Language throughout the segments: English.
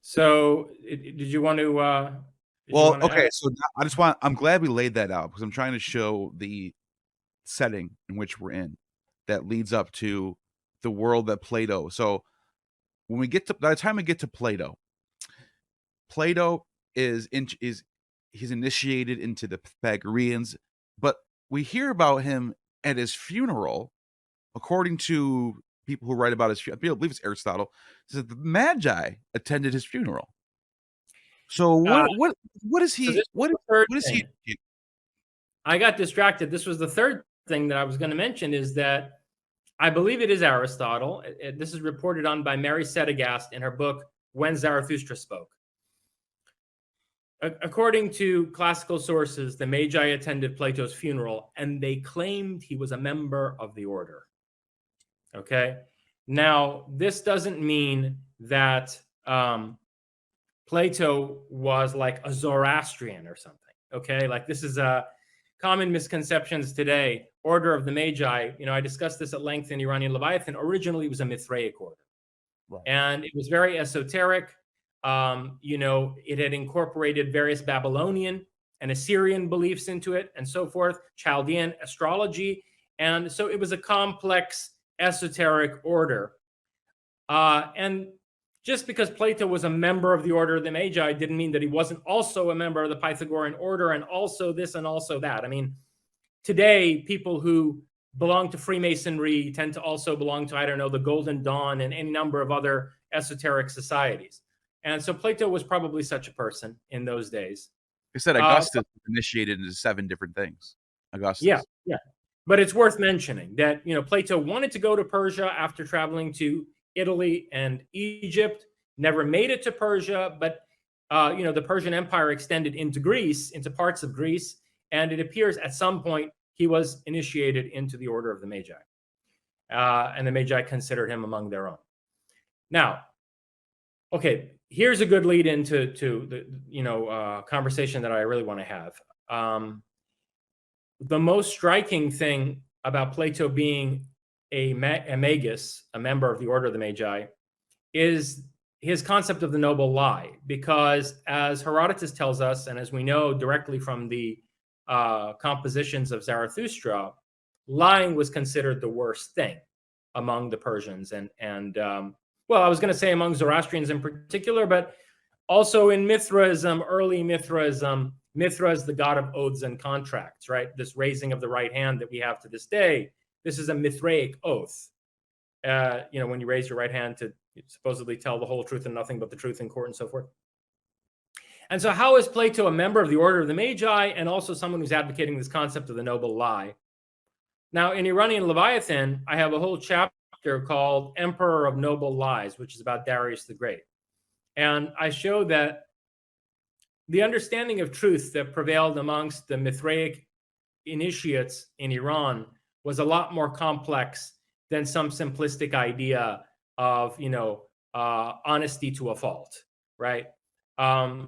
So, did you want to? Well, okay, so I'm glad we laid that out because I'm trying to show the setting in which we're in that leads up to the world that Plato. So when we get to by the time we get to Plato, Plato is he's initiated into the Pythagoreans, but we hear about him at his funeral, according to people who write about his I believe it's Aristotle, says the Magi attended his funeral. So Uh, what is so this he was the third what is he? thing. I got distracted. This was the third thing that I was going to mention is that I believe it is Aristotle. This is reported on by Mary Sedegast in her book When Zarathustra Spoke. According to classical sources, the Magi attended Plato's funeral and they claimed he was a member of the order. Okay. Now, this doesn't mean that Plato was like a Zoroastrian or something. Okay. Like this is a common misconceptions today. Order of the Magi, I discussed this at length in Iranian Leviathan. Originally, it was a Mithraic order. Right. And it was very esoteric. It had incorporated various Babylonian and Assyrian beliefs into it and so forth, Chaldean astrology. And so it was a complex esoteric order. And just because Plato was a member of the order of the Magi didn't mean that he wasn't also a member of the Pythagorean order and also this and also that. I mean, today, people who belong to Freemasonry tend to also belong to, I don't know, the Golden Dawn and any number of other esoteric societies. And so Plato was probably such a person in those days. They said Augustus initiated into 7 different things. Augustus. Yeah. But it's worth mentioning that, Plato wanted to go to Persia after traveling to Italy and Egypt, never made it to Persia, but, the Persian Empire extended into Greece, into parts of Greece, and it appears at some point he was initiated into the order of the Magi. And the Magi considered him among their own. Now, okay, here's a good lead into the conversation that I really want to have. The most striking thing about Plato being a magus, a member of the order of the Magi, is his concept of the noble lie. Because as Herodotus tells us, and as we know directly from the compositions of Zarathustra, lying was considered the worst thing among the Persians. And I was going to say among Zoroastrians in particular, but also in Mithraism, early Mithraism. Mithra is the god of oaths and contracts, right? This raising of the right hand that we have to this day. This is a Mithraic oath. When you raise your right hand to supposedly tell the whole truth and nothing but the truth in court and so forth. And so how is Plato a member of the order of the Magi and also someone who's advocating this concept of the noble lie? Now, in Iranian Leviathan, I have a whole chapter called Emperor of Noble Lies, which is about Darius the Great. And I show that the understanding of truth that prevailed amongst the Mithraic initiates in Iran was a lot more complex than some simplistic idea of, honesty to a fault, right? So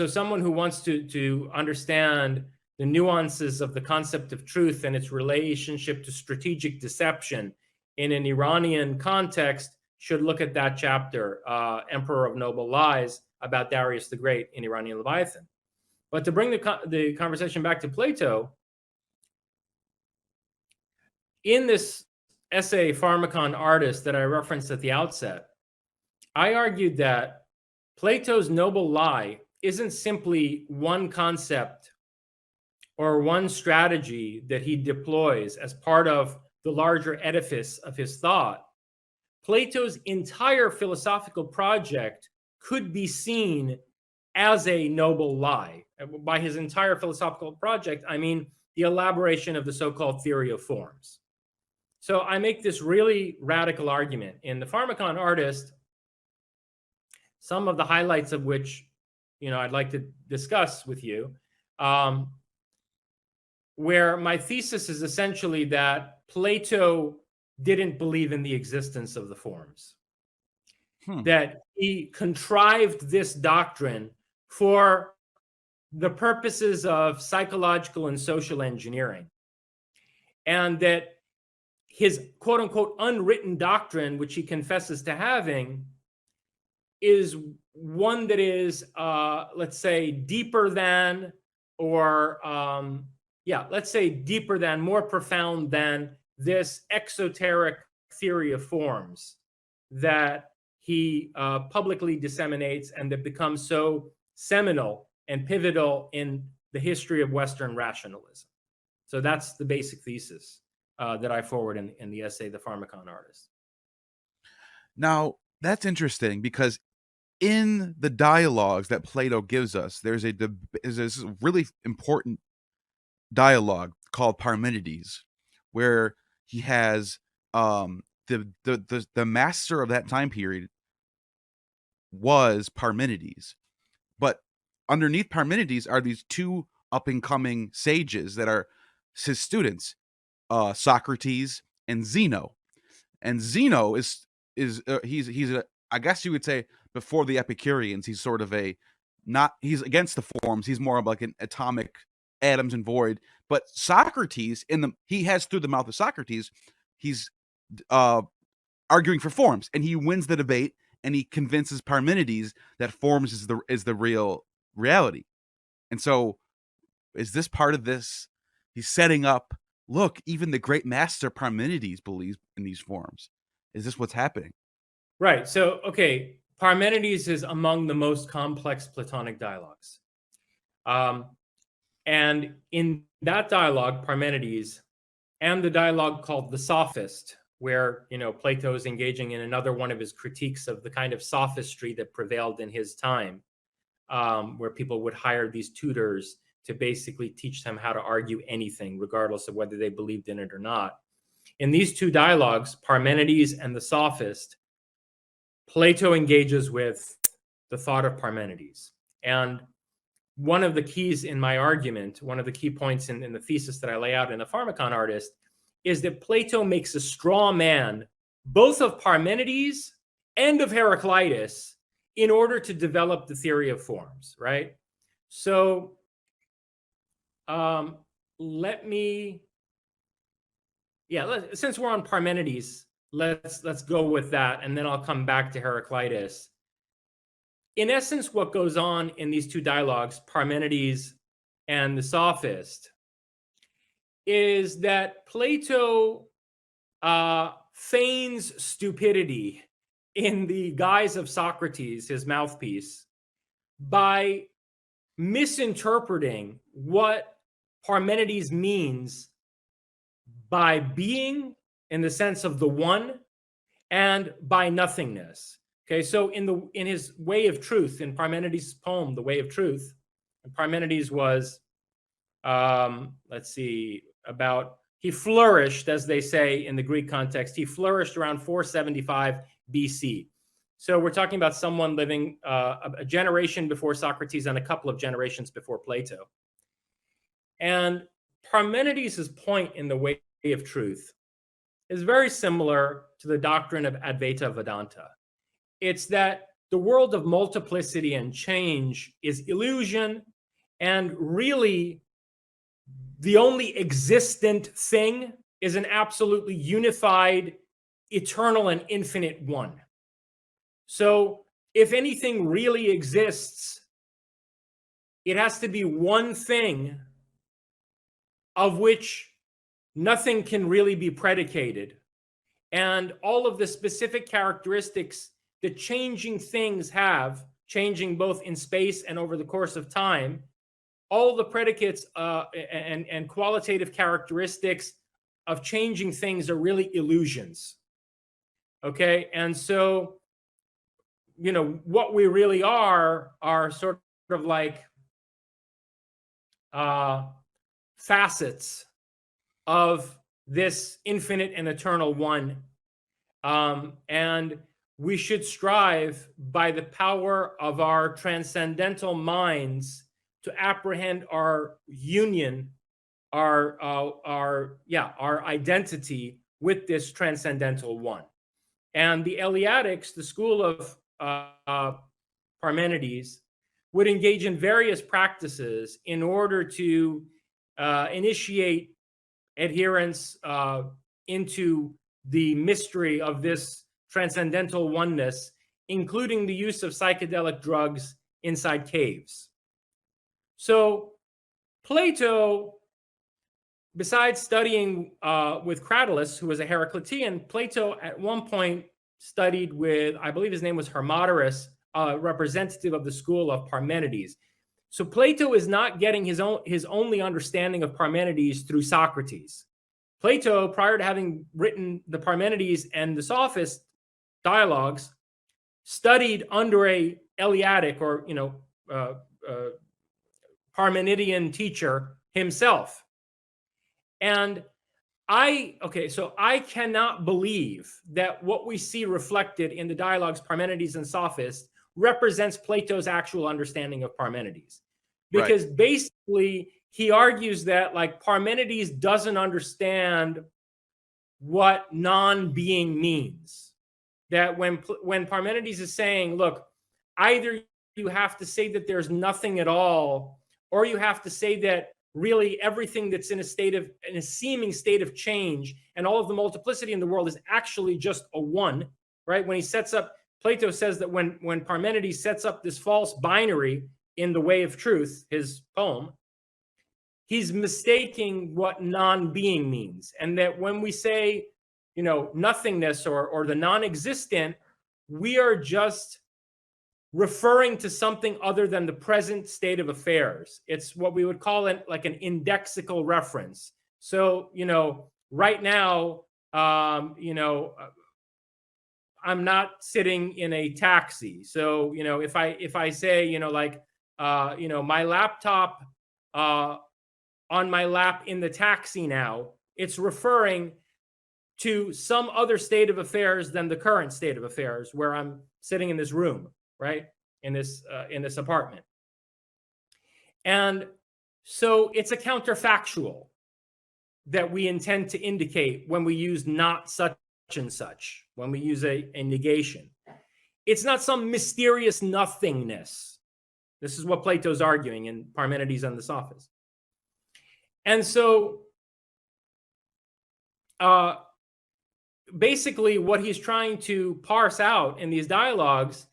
someone who wants to understand the nuances of the concept of truth and its relationship to strategic deception in an Iranian context should look at that chapter, Emperor of Noble Lies, about Darius the Great in Iranian Leviathan. But to bring the conversation back to Plato, in this essay, Pharmakon Artist, that I referenced at the outset, I argued that Plato's noble lie isn't simply one concept or one strategy that he deploys as part of the larger edifice of his thought. Plato's entire philosophical project could be seen as a noble lie. By his entire philosophical project, I mean the elaboration of the so-called theory of forms. So I make this really radical argument in the Pharmakon Artist, some of the highlights of which, I'd like to discuss with you, where my thesis is essentially that Plato didn't believe in the existence of the forms, that he contrived this doctrine for the purposes of psychological and social engineering, and that his quote unquote unwritten doctrine, which he confesses to having, is one that is, let's say, deeper than, or let's say deeper than, more profound than this exoteric theory of forms that he publicly disseminates and that becomes so seminal and pivotal in the history of Western rationalism. So that's the basic thesis that I forward in the essay, The Pharmakon Artist. Now, that's interesting because in the dialogues that Plato gives us, there's this really important dialogue called Parmenides, where he has the master of that time period was Parmenides, but underneath Parmenides are these two up and coming sages that are his students, Socrates and Zeno. And Zeno is he's a, I guess you would say, before the Epicureans, he's sort of he's against the forms. He's more of like an atomic atoms and void. But Socrates, he has through the mouth of Socrates, he's arguing for forms, and he wins the debate, and he convinces Parmenides that forms is the real reality. And so, is this part of this? He's setting up. Look, even the great master Parmenides believes in these forms. Is this what's happening? Right. So, okay, Parmenides is among the most complex Platonic dialogues. And in that dialogue, Parmenides, and the dialogue called The Sophist, where, Plato is engaging in another one of his critiques of the kind of sophistry that prevailed in his time, where people would hire these tutors to basically teach them how to argue anything, regardless of whether they believed in it or not. In these two dialogues, Parmenides and the Sophist, Plato engages with the thought of Parmenides. And one of the keys in my argument, one of the key points in the thesis that I lay out in The Pharmakon Artist, is that Plato makes a straw man both of Parmenides and of Heraclitus in order to develop the theory of forms, right? So since we're on Parmenides, let's go with that, and then I'll come back to Heraclitus. In essence, what goes on in these two dialogues, Parmenides and the Sophist, is that Plato feigns stupidity in the guise of Socrates, his mouthpiece, by misinterpreting what Parmenides means by being, in the sense of the one, and by nothingness. Okay, so in his Way of Truth, in Parmenides' poem, The Way of Truth, Parmenides was, he flourished, as they say in the Greek context, he flourished around 475 BC. So we're talking about someone living a generation before Socrates and a couple of generations before Plato. And Parmenides' point in The Way of Truth is very similar to the doctrine of Advaita Vedanta. It's that the world of multiplicity and change is illusion, and really the only existent thing is an absolutely unified, eternal, and infinite one. So if anything really exists, it has to be one thing of which nothing can really be predicated. And all of the specific characteristics that changing things have, changing both in space and over the course of time, all the predicates and qualitative characteristics of changing things are really illusions. Okay, and so, what we really are sort of like facets of this infinite and eternal one. And we should strive by the power of our transcendental minds to apprehend our union, our identity with this transcendental one. And the Eleatics, the school of Parmenides, would engage in various practices in order to initiate adherence into the mystery of this transcendental oneness, including the use of psychedelic drugs inside caves. So Plato, besides studying with Cratylus, who was a Heraclitean, Plato at one point studied with, I believe his name was Hermodorus, a representative of the school of Parmenides. So Plato is not getting his only understanding of Parmenides through Socrates. Plato, prior to having written the Parmenides and the Sophist dialogues, studied under a Eleatic or Parmenidean teacher himself. And so I cannot believe that what we see reflected in the dialogues Parmenides and Sophist represents Plato's actual understanding of Parmenides. Because basically he argues that like Parmenides doesn't understand what non-being means. That when Parmenides is saying, look, either you have to say that there's nothing at all, or you have to say that really everything that's in a seeming state of change and all of the multiplicity in the world is actually just a one, right? When he sets up, Plato says that when Parmenides sets up this false binary in The Way of Truth, his poem, he's mistaking what non-being means. And that when we say, nothingness or the non-existent, we are just referring to something other than the present state of affairs. It's what we would call it like an indexical reference. So, right now, I'm not sitting in a taxi. So, if I say, my laptop on my lap in the taxi now, it's referring to some other state of affairs than the current state of affairs where I'm sitting in this room, right? In this apartment. And so it's a counterfactual that we intend to indicate when we use not such and such, when we use a negation. It's not some mysterious nothingness. This is what Plato's arguing in Parmenides and the Sophists. And so basically what he's trying to parse out in these dialogues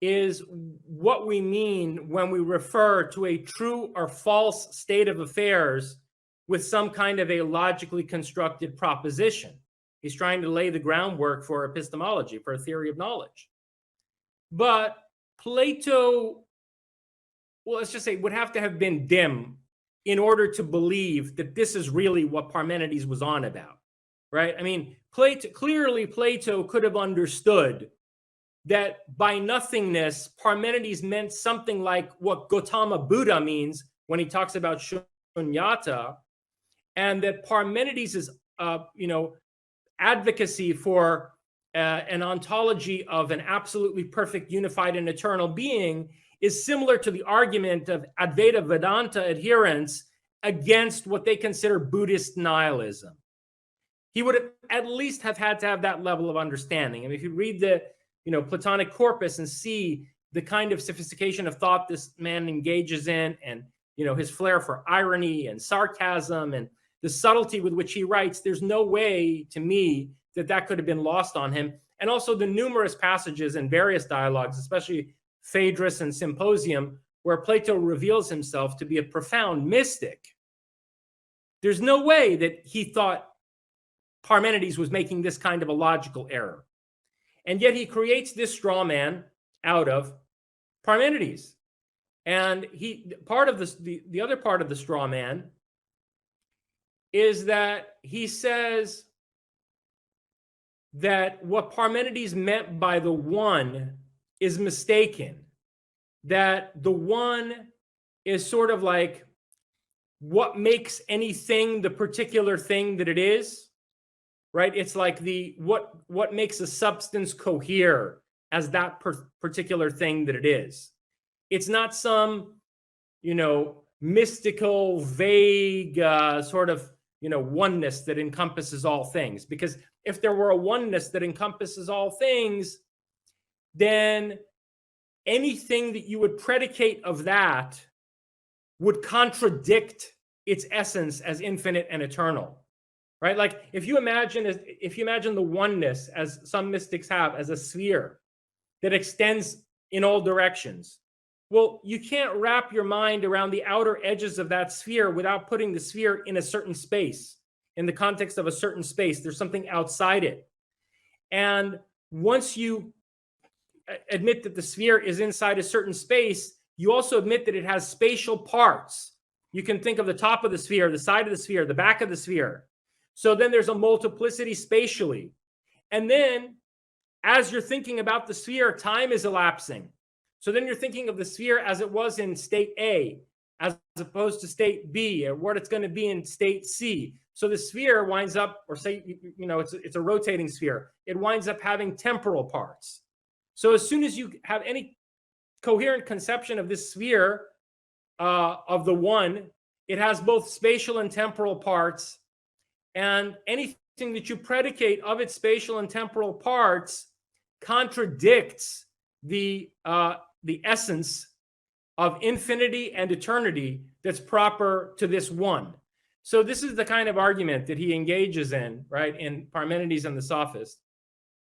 is what we mean when we refer to a true or false state of affairs with some kind of a logically constructed proposition. He's trying to lay the groundwork for epistemology, for a theory of knowledge. But Plato, well, let's just say, would have to have been dim in order to believe that this is really what Parmenides was on about, right? I mean, clearly Plato could have understood that by nothingness, Parmenides meant something like what Gautama Buddha means when he talks about shunyata, and that Parmenides' advocacy for an ontology of an absolutely perfect, unified, and eternal being is similar to the argument of Advaita Vedanta adherents against what they consider Buddhist nihilism. He would have at least have had to have that level of understanding. I mean, if you read the Platonic corpus and see the kind of sophistication of thought this man engages in, and his flair for irony and sarcasm and the subtlety with which he writes, there's no way to me that could have been lost on him. And also the numerous passages in various dialogues, especially Phaedrus and Symposium, where Plato reveals himself to be a profound mystic. There's no way that he thought Parmenides was making this kind of a logical error. And yet he creates this straw man out of Parmenides. And part of the other part of the straw man is that he says that what Parmenides meant by the one is mistaken. That the one is sort of like what makes anything the particular thing that it is. Right? It's like what makes a substance cohere as that particular thing that it is. It's not some, mystical, vague sort of, oneness that encompasses all things. Because if there were a oneness that encompasses all things, then anything that you would predicate of that would contradict its essence as infinite and eternal. right? Like if you imagine the oneness, as some mystics have, as a sphere that extends in all directions. Well, you can't wrap your mind around the outer edges of that sphere without putting the sphere in a certain space, in the context of a certain space. There's something outside it. And once you admit that the sphere is inside a certain space, you also admit that it has spatial parts. You can think of the top of the sphere, the side of the sphere, the back of the sphere. So then there's a multiplicity spatially. And then as you're thinking about the sphere, time is elapsing. So then you're thinking of the sphere as it was in state A, as opposed to state B, or what it's going to be in state C. So the sphere winds up, or say, it's a rotating sphere. It winds up having temporal parts. So as soon as you have any coherent conception of this sphere of the one, it has both spatial and temporal parts. And anything that you predicate of its spatial and temporal parts contradicts the essence of infinity and eternity that's proper to this one. So this is the kind of argument that he engages in, right, in Parmenides and the Sophists.